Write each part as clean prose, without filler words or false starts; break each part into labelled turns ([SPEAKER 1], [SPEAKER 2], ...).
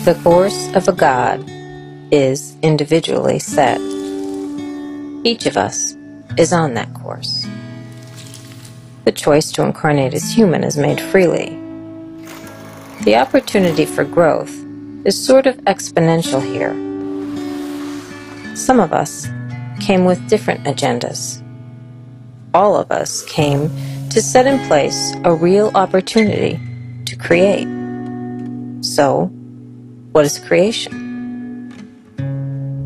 [SPEAKER 1] The course of a God is individually set. Each of us is on that course. The choice to incarnate as human is made freely. The opportunity for growth is sort of exponential here. Some of us came with different agendas. All of us came to set in place a real opportunity to create. So, what is creation?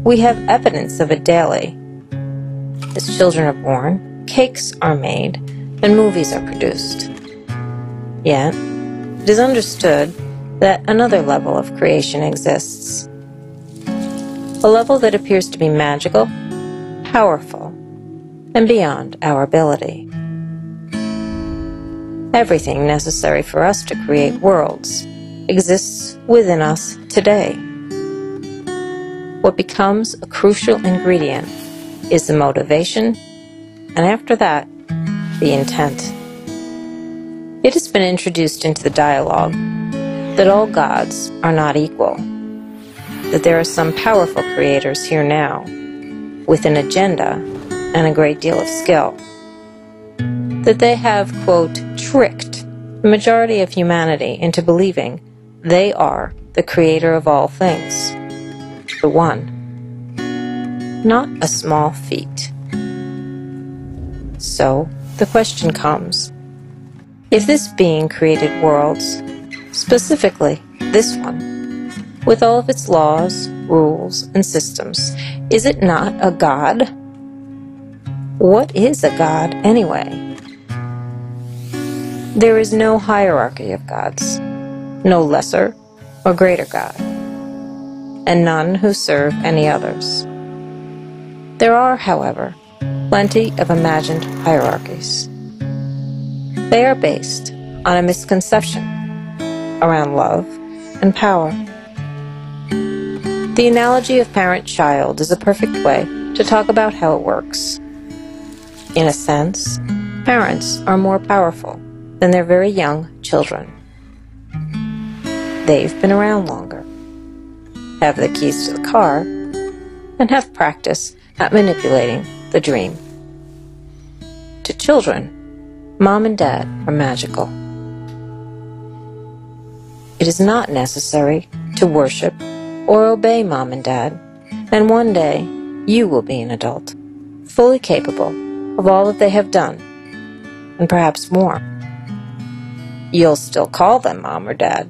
[SPEAKER 1] We have evidence of it daily. As children are born, cakes are made, and movies are produced. Yet, it is understood that another level of creation exists. A level that appears to be magical, powerful, and beyond our ability. Everything necessary for us to create worlds exists within us today. What becomes a crucial ingredient is the motivation, and after that, the intent. It has been introduced into the dialogue that all gods are not equal, that there are some powerful creators here now, with an agenda and a great deal of skill, that they have, quote, tricked the majority of humanity into believing they are the creator of all things, the one. Not a small feat. So, the question comes, if this being created worlds, specifically this one, with all of its laws, rules, and systems, is it not a god? What is a god, anyway? There is no hierarchy of gods, no lesser or greater god, and none who serve any others. There are, however, plenty of imagined hierarchies. They are based on a misconception around love and power. The analogy of parent-child is a perfect way to talk about how it works. In a sense, parents are more powerful than their very young children. They've been around longer, have the keys to the car, and have practice at manipulating the dream. To children, Mom and Dad are magical. It is not necessary to worship or obey Mom and Dad, and one day you will be an adult, fully capable of all that they have done, and perhaps more. You'll still call them Mom or Dad,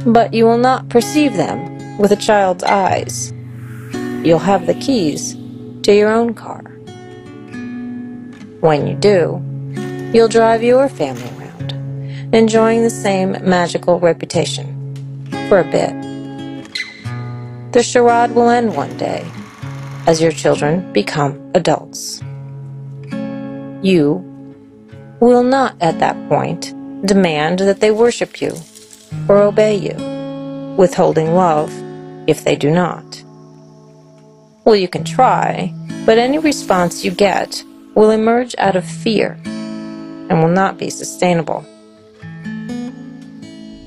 [SPEAKER 1] but you will not perceive them with a child's eyes. You'll have the keys to your own car. When you do, you'll drive your family around, enjoying the same magical reputation for a bit. The charade will end one day, as your children become adults. You will not at that point demand that they worship you or obey you, withholding love if they do not. Well, you can try, but any response you get will emerge out of fear and will not be sustainable.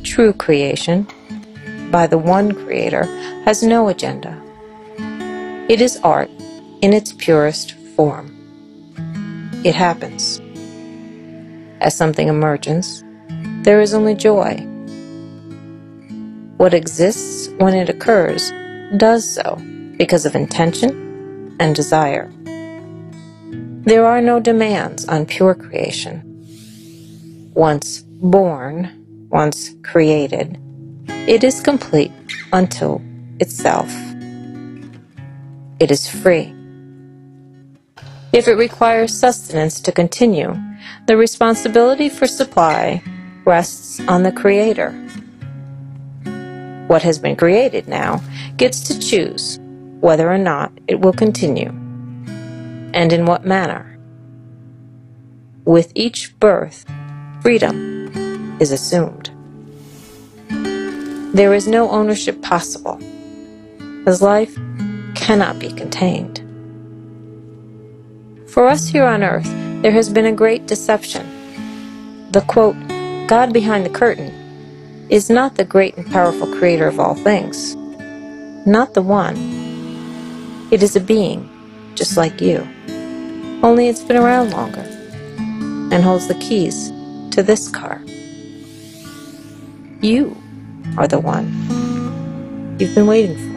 [SPEAKER 1] True creation, by the one creator, has no agenda. It is art in its purest form. It happens. As something emerges, there is only joy. What exists when it occurs does so because of intention and desire. There are no demands on pure creation. Once born, once created, it is complete unto itself. It is free. If it requires sustenance to continue, the responsibility for supply rests on the Creator. What has been created now gets to choose whether or not it will continue, and in what manner. With each birth, freedom is assumed. There is no ownership possible, as life cannot be contained. For us here on earth, there has been a great deception. The, quote, God behind the curtain is not the great and powerful creator of all things. Not the one. It is a being, just like you. Only it's been around longer and holds the keys to this car. You are the one you've been waiting for.